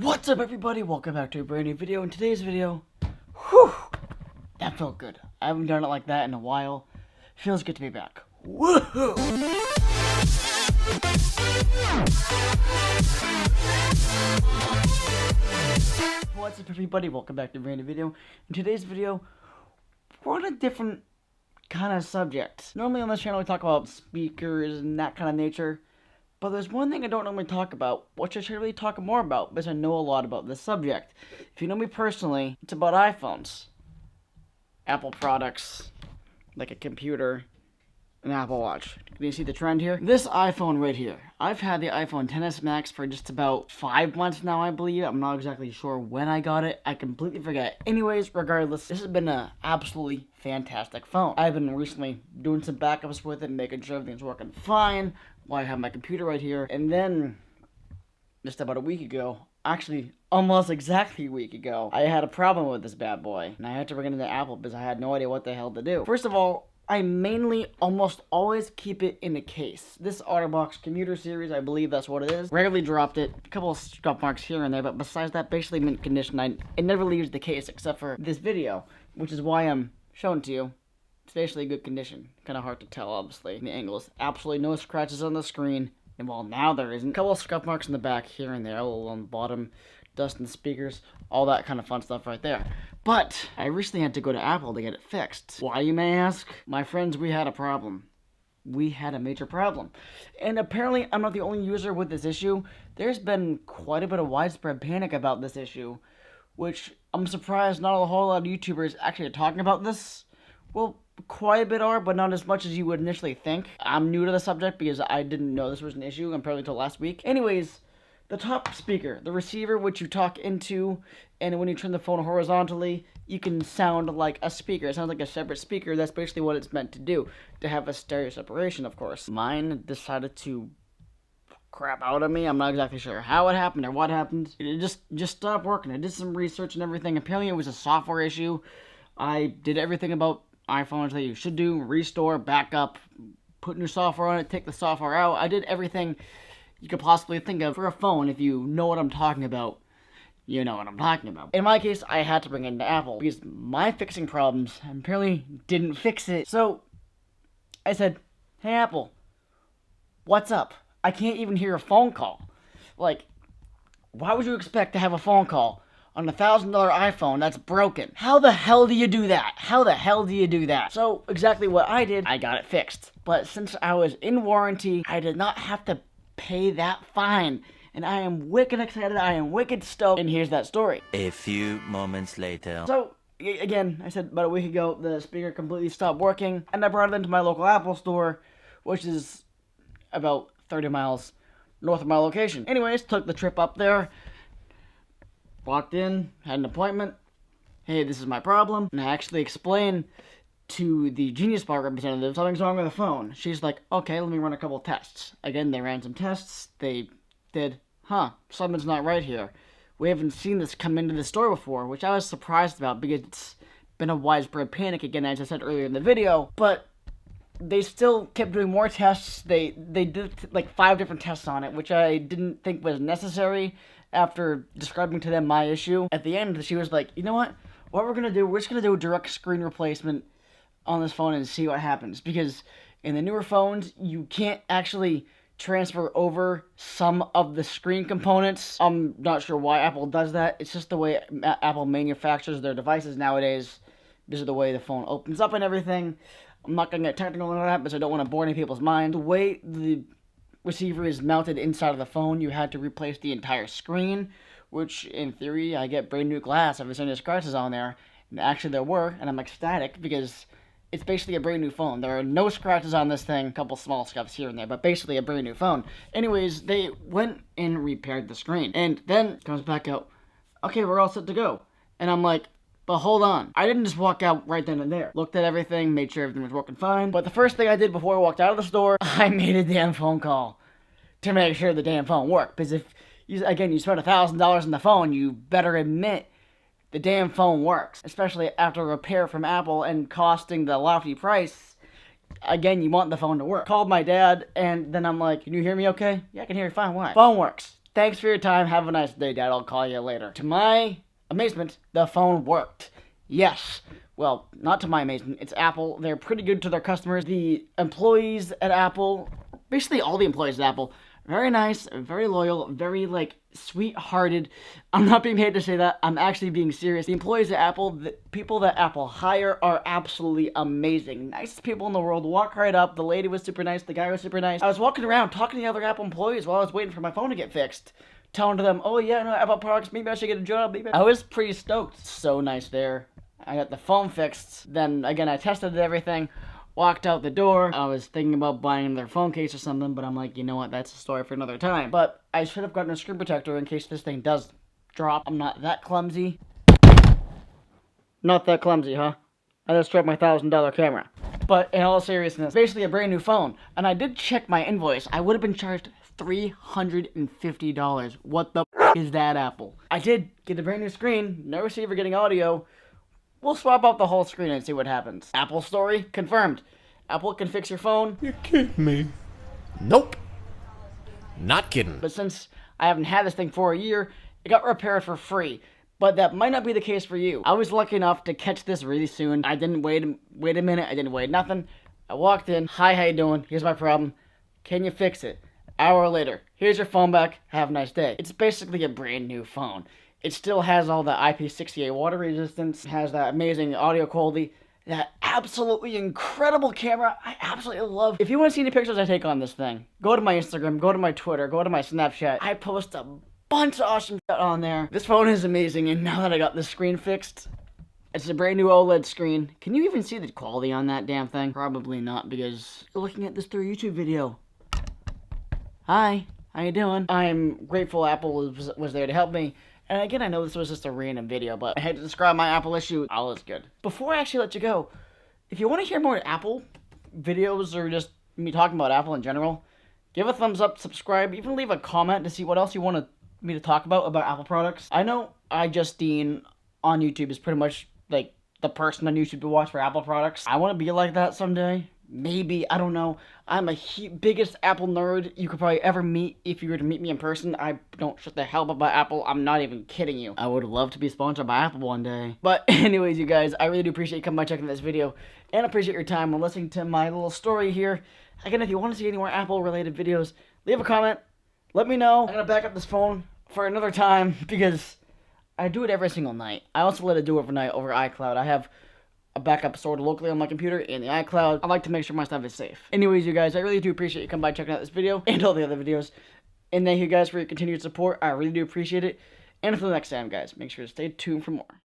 What's up, everybody? Welcome back to a brand new video. In today's video, whew, that felt good. I haven't done it like that in a while. Feels good to be back. Woohoo! What's up, everybody? Welcome back to a brand new video. In today's video, we're on a different kind of subject. Normally on this channel we talk about speakers and that kind of nature. But there's one thing I don't normally talk about, which I should really talk more about, because I know a lot about this subject. If you know me personally, it's about iPhones. Apple products, like a computer, an Apple Watch. Can you see the trend here? This iPhone right here. I've had the iPhone XS Max for just about 5 months now, I believe. I'm not exactly sure when I got it. I completely forget. Anyways, regardless, this has been an absolutely fantastic phone. I've been recently doing some backups with it, making sure everything's working fine. Well, I have my computer right here, and then just about a week ago, actually almost exactly a week ago, I had a problem with this bad boy, and I had to bring it into Apple because I had no idea what the hell to do. First of all, I mainly almost always keep it in a case. This OtterBox commuter series, I believe that's what it is. Rarely dropped it, a couple of scuff marks here and there, but besides that, basically mint condition. It never leaves the case except for this video, which is why I'm showing it to you. It's basically good condition. Kind of hard to tell, obviously, in the angles. Absolutely no scratches on the screen. And well, now there isn't. A couple of scuff marks in the back here and there, a little on the bottom, dust in the speakers, all that kind of fun stuff right there. But I recently had to go to Apple to get it fixed. Why, you may ask? My friends, we had a problem. We had a major problem. And apparently, I'm not the only user with this issue. There's been quite a bit of widespread panic about this issue, which I'm surprised not a whole lot of YouTubers actually are talking about this. Well, quite a bit are, but not as much as you would initially think. I'm new to the subject because I didn't know this was an issue apparently until last week. Anyways, the top speaker, the receiver which you talk into, and when you turn the phone horizontally, you can sound like a speaker. It sounds like a separate speaker. That's basically what it's meant to do, to have a stereo separation, of course. Mine decided to crap out on me. I'm not exactly sure how it happened or what happened. It just stopped working. I did some research and everything. Apparently it was a software issue. I did everything about iPhones that you should do: restore, backup, put new software on it, take the software out. I did everything you could possibly think of for a phone. If you know what I'm talking about, you know what I'm talking about. In my case, I had to bring it into Apple because my fixing problems apparently didn't fix it. So I said, hey Apple, what's up? I can't even hear a phone call. Like, why would you expect to have a phone call on a $1,000 iPhone that's broken? How the hell do you do that? How the hell do you do that? So exactly what I did, I got it fixed. But since I was in warranty, I did not have to pay that fine. And I am wicked excited, I am wicked stoked, and here's that story. A few moments later. So, again, I said about a week ago, the speaker completely stopped working, and I brought it into my local Apple store, which is about 30 miles north of my location. Anyways, took the trip up there, walked in, had an appointment. Hey, this is my problem. And I actually explained to the Genius Bar representative something's wrong with the phone. She's like, okay, let me run a couple tests. Again, they ran some tests. They did, something's not right here. We haven't seen this come into the store before, which I was surprised about because it's been a widespread panic, again, as I said earlier in the video. But they still kept doing more tests. They did like 5 different tests on it, which I didn't think was necessary. After describing to them my issue, at the end, she was like, you know what we're going to do, we're just going to do a direct screen replacement on this phone and see what happens. Because in the newer phones, you can't actually transfer over some of the screen components. I'm not sure why Apple does that. It's just the way Apple manufactures their devices nowadays. This is the way the phone opens up and everything. I'm not going to get technical on that because I don't want to bore any people's mind. The way the receiver is mounted inside of the phone, you had to replace the entire screen, which in theory I get brand new glass if there's any scratches on there, and actually there were, and I'm ecstatic because it's basically a brand new phone. There are no scratches on this thing, a couple small scuffs here and there, but basically a brand new phone. Anyways, they went and repaired the screen, and then comes back out, okay, we're all set to go. And I'm like, but hold on, I didn't just walk out right then and there. Looked at everything, made sure everything was working fine. But the first thing I did before I walked out of the store, I made a damn phone call to make sure the damn phone worked. Because if, you spend $1,000 on the phone, you better admit the damn phone works. Especially after a repair from Apple and costing the lofty price. Again, you want the phone to work. Called my dad, and then I'm like, can you hear me okay? Yeah, I can hear you fine. Why? Phone works. Thanks for your time. Have a nice day, Dad. I'll call you later. To my amazement, the phone worked. Yes. Well, not to my amazement. It's Apple. They're pretty good to their customers. The employees at Apple, basically all the employees at Apple, very nice, very loyal, very, like, sweet-hearted. I'm not being paid to say that. I'm actually being serious. The employees at Apple, the people that Apple hire are absolutely amazing. Nicest people in the world. Walk right up. The lady was super nice. The guy was super nice. I was walking around talking to the other Apple employees while I was waiting for my phone to get fixed. Telling to them, oh yeah, no, Apple products, maybe I should get a job. Maybe. I was pretty stoked. So nice there. I got the phone fixed. Then, again, I tested everything. Walked out the door. I was thinking about buying another phone case or something, but I'm like, you know what, that's a story for another time. But I should have gotten a screen protector in case this thing does drop. I'm not that clumsy. Not that clumsy, huh? I just dropped my $1,000 camera. But in all seriousness, basically a brand new phone. And I did check my invoice. I would have been charged $350. What the is that, Apple? I did get a brand new screen, no receiver getting audio. We'll swap out the whole screen and see what happens. Apple story confirmed. Apple can fix your phone. You kidding me? Nope. Not kidding. But since I haven't had this thing for a year, it got repaired for free. But that might not be the case for you. I was lucky enough to catch this really soon. I didn't wait a minute. I didn't wait nothing. I walked in. Hi, how you doing? Here's my problem. Can you fix it? Hour later. Here's your phone back. Have a nice day. It's basically a brand new phone. It still has all the IP68 water resistance, has that amazing audio quality, that absolutely incredible camera I absolutely love. If you want to see any pictures I take on this thing, go to my Instagram, go to my Twitter, go to my Snapchat. I post a bunch of awesome shit on there. This phone is amazing, and now that I got this screen fixed, it's a brand new OLED screen. Can you even see the quality on that damn thing? Probably not, because you're looking at this through a YouTube video. Hi, how you doing? I'm grateful Apple was there to help me. And again, I know this was just a random video, but I had to describe my Apple issue. All is good. Before I actually let you go, if you want to hear more Apple videos or just me talking about Apple in general, give a thumbs up, subscribe, even leave a comment to see what else you want me to talk about Apple products. I know Justine on YouTube is pretty much like the person on YouTube to watch for Apple products. I want to be like that someday. Maybe, I don't know. I'm a biggest Apple nerd you could probably ever meet if you were to meet me in person. I don't shut the hell up about Apple. I'm not even kidding you. I would love to be sponsored by Apple one day. But anyways, you guys, I really do appreciate you coming by checking this video. And appreciate your time on listening to my little story here. Again, if you want to see any more Apple-related videos, leave a comment. Let me know. I'm going to back up this phone for another time because I do it every single night. I also let it do overnight over iCloud. I have a backup stored locally on my computer in the iCloud. I like to make sure my stuff is safe. Anyways, you guys, I really do appreciate you coming by checking out this video and all the other videos. And thank you guys for your continued support. I really do appreciate it. And until next time, guys, make sure to stay tuned for more.